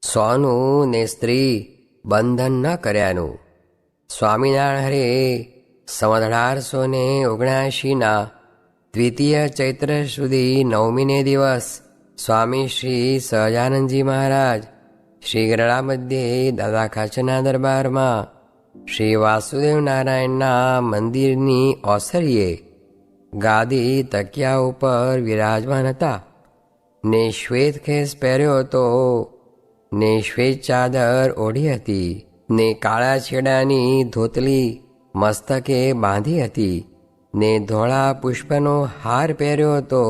સોનું ને સ્ત્રી બંધન ન કર્યાનું. સ્વામિનારાયણ હરે સંવત 1879 દ્વિતીય ચૈત્ર સુધી 9મીને દિવસ સ્વામી શ્રી સહજાનંદજી મહારાજ શ્રી ગરડા મધ્યે દાદા ખાચરના દરબારમાં શ્રી વાસુદેવ નારાયણના મંદિરની ઓસરીએ ગાદી તકિયા ઉપર વિરાજમાન હતા ને શ્વેત ખેસ પહેર્યો હતો ને શ્વેત ચાદર ઓઢી હતી ને કાળા છેડાની ધોતલી મસ્તકે બાંધી હતી ને ધોળા પુષ્પનો હાર પહેર્યો હતો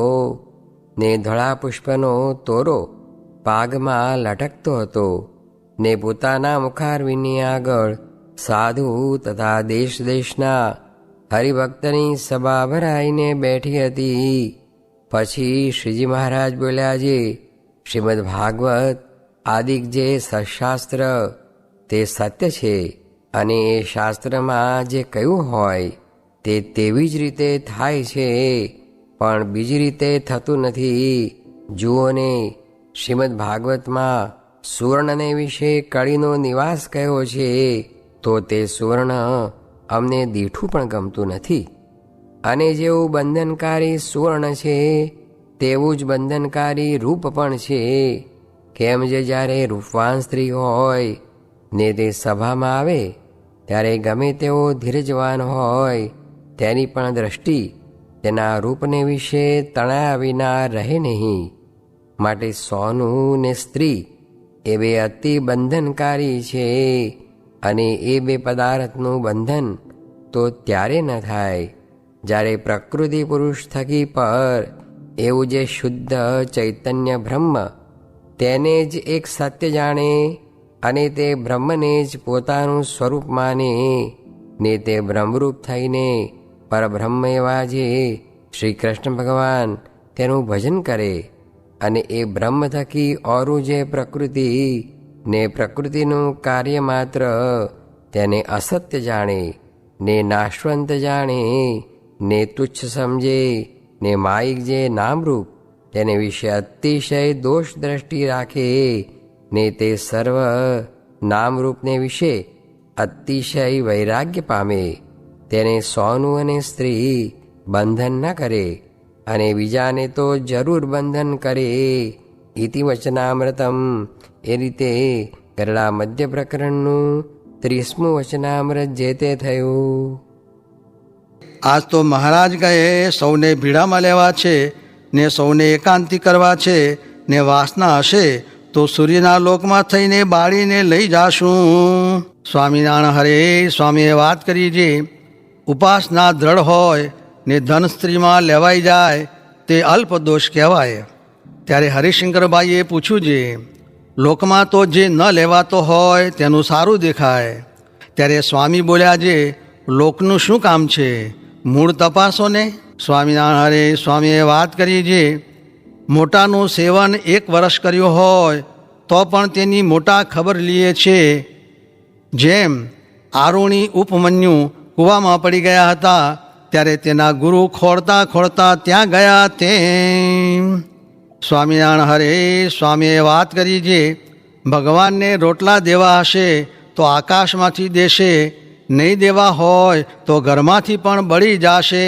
ને ધોળા પુષ્પનો તોરો પાગમાં લટકતો હતો ને પોતાના મુખારવિંદની આગળ સાધુ તથા દેશ દેશના હરિભક્તની સભા ભરાઈને બેઠી હતી. પછી શ્રીજી મહારાજ બોલ્યા, જે શ્રીમદ ભાગવત આદિક જે સશાસ્ત્ર તે સત્ય છે અને એ શાસ્ત્રમાં જે કહ્યું હોય તે તેવી જ રીતે થાય છે, પણ બીજી રીતે થતું નથી. જુઓ ને, શ્રીમદ ભાગવતમાં સુવર્ણને વિશે કળીનો નિવાસ કહ્યો છે, તો તે સુવર્ણ અમને દીઠું પણ ગમતું નથી. અને જેવું બંધનકારી સુવર્ણ છે તેવું જ બંધનકારી રૂપ પણ છે. કેમ જે જ્યારે રૂપવાન સ્ત્રી હોય ને તે સભામાં આવે ત્યારે ગમે તેવો ધીરજવાન હોય તેની પણ દ્રષ્ટિ તેના રૂપને વિશે તણાયા વિના રહે નહીં. માટે સોનું ને સ્ત્રી એ બે અતિ બંધનકારી છે, અને એ બે પદાર્થનું બંધન તો ત્યારે ન થાય જ્યારે પ્રકૃતિ પુરુષ થકી પર એવું જે શુદ્ધ ચૈતન્ય બ્રહ્મ તેને જ એક સત્ય જાણે અને તે બ્રહ્મને જ પોતાનું સ્વરૂપ માને ને તે બ્રહ્મરૂપ થઈને પરબ્રહ્મ એવા જે શ્રી કૃષ્ણ ભગવાન તેનું ભજન કરે, અને એ બ્રહ્મ થકી ઓરું જે પ્રકૃતિ ને પ્રકૃતિનું કાર્ય માત્ર તેને અસત્ય જાણે ને નાશવંત જાણે ને તુચ્છ સમજે ને માયિક જે નામરૂપ તેને વિશે અતિશય દોષ દ્રષ્ટિ રાખે ને તે સર્વ નામરૂપને વિશે અતિશય વૈરાગ્ય પામે, તેને સોનું અને સ્ત્રી બંધન ન કરે અને બીજાને તો જરૂર બંધન કરે. ઇતિ વચનામૃતમ. એ રીતે ગરડા મધ્ય પ્રકરણનું 30મું વચનામૃત જે તે થયું. આજ તો મહારાજ કહે સૌને ભીડામાં લેવા છે ને સૌને એકાંતિ કરવા છે, ને વાસના હશે તો સૂર્યના લોકમાં થઈને બાળીને લઈ જાશું. સ્વામિનારાયણ હરે સ્વામીએ વાત કરી, જે ઉપાસના દ્રઢ હોય ને ધન સ્ત્રીમાં લેવાઈ જાય તે અલ્પ દોષ કહેવાય. ત્યારે હરિશંકરભાઈએ પૂછ્યું, જે લોકમાં તો જે ન લેવાતો હોય તેનું સારું દેખાય. ત્યારે સ્વામી બોલ્યા, જે લોકનું શું કામ છે, મૂળ તપાસો ને. સ્વામિનારાયણ હરે સ્વામીએ વાત કરી, જે મોટાનું સેવન 1 વર્ષ કર્યું હોય તો પણ તેની મોટા ખબર લીએ છે. જેમ આરુણી ઉપમન્યુ કૂવામાં પડી ગયા હતા ત્યારે તેના ગુરુ ખોળતા ખોળતા ત્યાં ગયા તેમ. સ્વામિનારાયણ હરે સ્વામીએ વાત કરી, જે ભગવાનને રોટલા દેવા હશે તો આકાશમાંથી દેશે, નહીં દેવા હોય તો ઘરમાંથી પણ બળી જશે.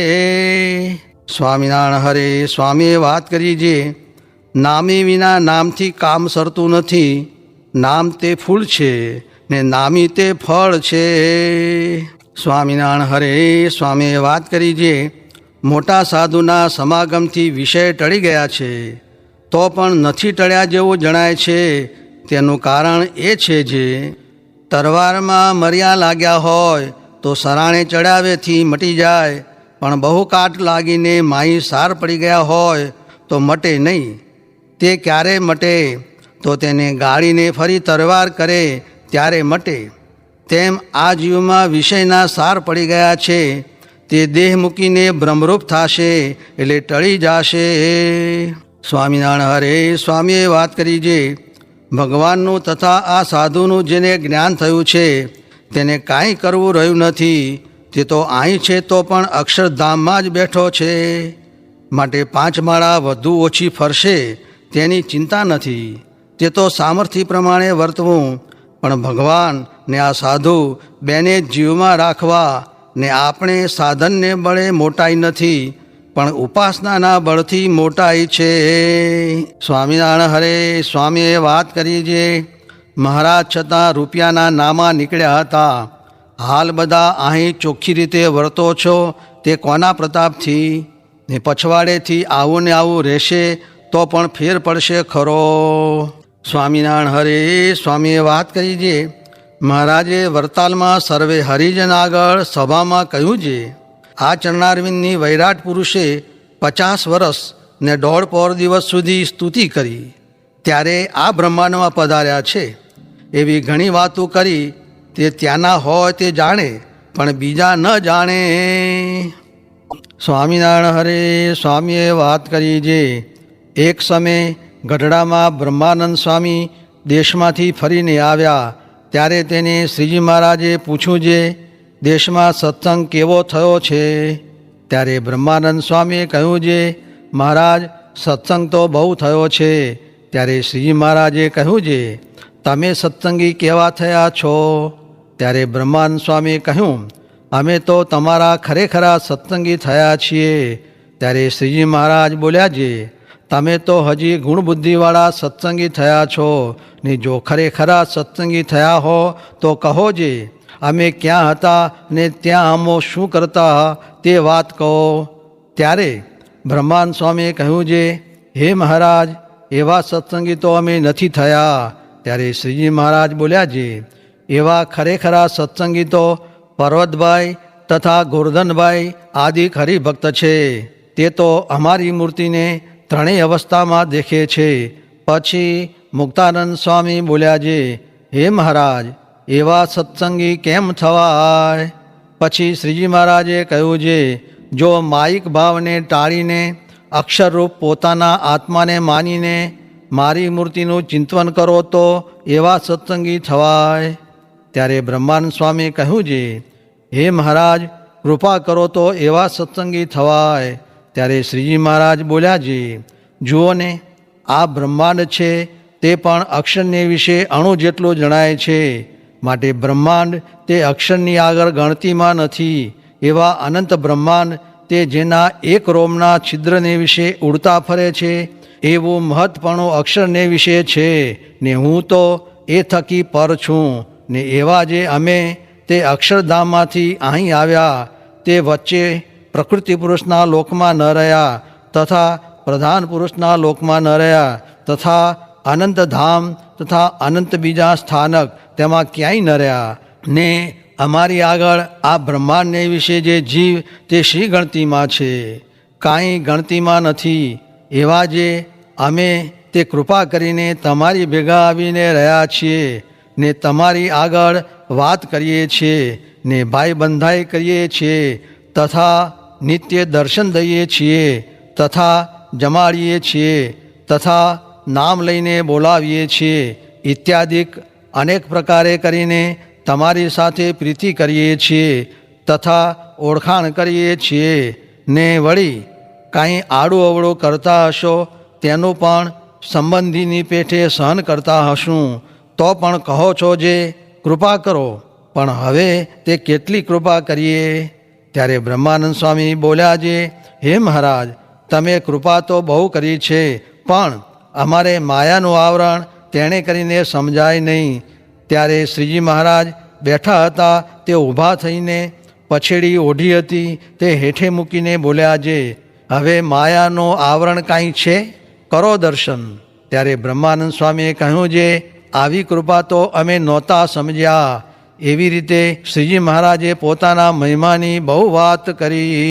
સ્વામિનારાયણ હરે સ્વામીએ વાત કરી, જે નામી વિના નામથી કામ સરતું નથી. નામ તે ફૂલ છે ને નામી તે ફળ છે. સ્વામિનારાયણ હરે સ્વામીએ વાત કરી, જે મોટા સાધુના સમાગમથી વિષય ટળી ગયા છે તો પણ નથી ટળ્યા જેવું જણાય છે. તેનું કારણ એ છે, જે તરવારમાં મર્યા લાગ્યા હોય તો સરાણે ચડાવેથી મટી જાય, પણ બહુ કાટ લાગીને માહી સાર પડી ગયા હોય તો મટે નહીં. તે ક્યારે મટે, તો તેને ગાળીને ફરી તરવાર કરે ત્યારે મટે. તેમ આ જીવમાં વિષયના સાર પડી ગયા છે, તે દેહ મૂકીને બ્રહ્મરૂપ થશે એટલે ટળી જશે. સ્વામિનારાયણ હરે સ્વામીએ વાત કરી, જે ભગવાનનું તથા આ સાધુનું જેને જ્ઞાન થયું છે તેને કાંઈ કરવું રહ્યું નથી. તે તો અહીં છે તો પણ અક્ષરધામમાં જ બેઠો છે. માટે 5 માળા વધુ ઓછી ફરશે તેની ચિંતા નથી. તે તો સામર્થ્ય પ્રમાણે વર્તવું, પણ ભગવાન ને આ સાધુ બેને જીવમાં રાખવા ને આપણે સાધનને બળે મોટાઈ નથી, પણ ઉપાસનાના બળથી મોટાઈ છે. સ્વામિનારાયણ હરે સ્વામીએ વાત કરી છે, મહારાજ છતાં રૂપિયાના નામા નીકળ્યા હતા. હાલ બધા અહીં ચોખ્ખી રીતે વર્તો છો તે કોના પ્રતાપથી? ને પછવાડેથી આવું ને આવું રહેશે તો પણ ફેર પડશે ખરો. સ્વામિનારાયણ હરે સ્વામીએ વાત કરી છે, મહારાજે વરતાલમાં સર્વે હરિજન આગળ સભામાં કહ્યું છે, આ ચરણારવિંદની વૈરાટ પુરુષે 50 વર્ષ ને 1.5 દિવસ સુધી સ્તુતિ કરી, ત્યારે આ બ્રહ્માંડમાં પધાર્યા છે. એવી ઘણી વાતો કરી, તે ત્યાંના હોય તે જાણે, પણ બીજા ન જાણે. સ્વામિનારાયણ હરે સ્વામીએ વાત કરી છે, એક સમયે ગઢડામાં બ્રહ્માનંદ સ્વામી દેશમાંથી ફરીને આવ્યા, ત્યારે તેને શ્રીજી મહારાજે પૂછ્યું છે, દેશમાં સત્સંગ કેવો થયો છે? ત્યારે બ્રહ્માનંદ સ્વામીએ કહ્યું છે, મહારાજ સત્સંગ તો બહુ થયો છે. ત્યારે શ્રીજી મહારાજે કહ્યું છે, તમે સત્સંગી કેવા થયા છો? ત્યારે બ્રહ્માનંદ સ્વામીએ કહ્યું, અમે તો તમારા ખરેખરા સત્સંગી થયા છીએ. ત્યારે શ્રીજી મહારાજ બોલ્યા છે, તમે તો હજી ગુણબુદ્ધિવાળા સત્સંગી થયા છો, ને જો ખરેખરા સત્સંગી થયા હો તો કહો જે, અમે ક્યાં હતા ને ત્યાં અમો શું કરતા તે વાત કહો. ત્યારે બ્રહ્માનંદ સ્વામીએ કહ્યું છે, હે મહારાજ, એવા સત્સંગી તો અમે નથી થયા. ત્યારે શ્રીજી મહારાજ બોલ્યા છે, એવા ખરેખરા સત્સંગી તો પર્વતભાઈ તથા ગોરધનભાઈ આદિ હરિભક્ત છે. તે તો અમારી મૂર્તિને ત્રણેય અવસ્થામાં દેખે છે. પછી મુક્તાનંદ સ્વામી બોલ્યા છે, હે મહારાજ, એવા સત્સંગી કેમ થવાય? પછી શ્રીજી મહારાજે કહ્યું છે, જો માયિક ભાવને ટાળીને અક્ષરરૂપ પોતાના આત્માને માનીને મારી મૂર્તિનું ચિંતન કરો તો એવા સત્સંગી થવાય. ત્યારે બ્રહ્માનંદ સ્વામીએ કહ્યું છે, હે મહારાજ, કૃપા કરો તો એવા સત્સંગી થવાય. ત્યારે શ્રીજી મહારાજ બોલ્યા છે, જુઓ ને, આ બ્રહ્માંડ છે તે પણ અક્ષરને વિશે અણુ જેટલું જણાય છે, માટે બ્રહ્માંડ તે અક્ષરની આગળ ગણતીમાં નથી. એવા અનંત બ્રહ્માંડ તે જેના એક રોમના છિદ્રને વિશે ઉડતા ફરે છે, એવું મહત્પણું અક્ષરને વિશે છે. ને હું તો એ થકી પર છું. ને એવા જે અમે તે અક્ષરધામમાંથી અહીં આવ્યા, તે વચ્ચે પ્રકૃતિ પુરુષના લોકમાં ન રહ્યા, તથા પ્રધાન પુરુષના લોકમાં ન રહ્યા, તથા અનંત ધામ તથા અનંત બીજા સ્થાનક તેમાં ક્યાંય ન રહ્યા. ને અમારી આગળ આ બ્રહ્માંડને વિશે જે જીવ તે શ્રી ગણતીમાં છે, કાંઈ ગણતીમાં નથી. એવા જે અમે તે કૃપા કરીને તમારી ભેગા આવીને રહ્યા છીએ, ને તમારી આગળ વાત કરીએ છીએ, ને ભાઈ બંધાઈ કરીએ છીએ, તથા નિત્ય દર્શન દઈએ છીએ, તથા જમાડીએ છીએ, તથા નામ લઈને બોલાવીએ છીએ, ઇત્યાદિક અનેક પ્રકારે કરીને તમારી સાથે પ્રીતિ કરીએ છીએ, તથા ઓળખાણ કરીએ છીએ. ને વળી કાંઈ આડું અવળું કરતા હશો તેનું પણ સંબંધીની પેઠે સહન કરતા હશું, તો પણ કહો છો જે કૃપા કરો, પણ હવે તે કેટલી કૃપા કરીએ? ત્યારે બ્રહ્માનંદ સ્વામી બોલ્યા છે, હે મહારાજ, તમે કૃપા તો બહુ કરી છે, પણ અમારે માયાનું આવરણ તેણે કરીને સમજાય નહીં. ત્યારે શ્રીજી મહારાજ બેઠા હતા તે ઊભા થઈને પછેડી ઓઢી હતી તે હેઠે મૂકીને બોલ્યા છે, હવે માયાનું આવરણ કાંઈ છે? કરો દર્શન. ત્યારે બ્રહ્માનંદ સ્વામીએ કહ્યું છે, આવી કૃપા તો અમે નહોતા સમજ્યા. એવી રીતે શ્રીજી મહારાજે પોતાના મહિમાની બહુ વાત કરી.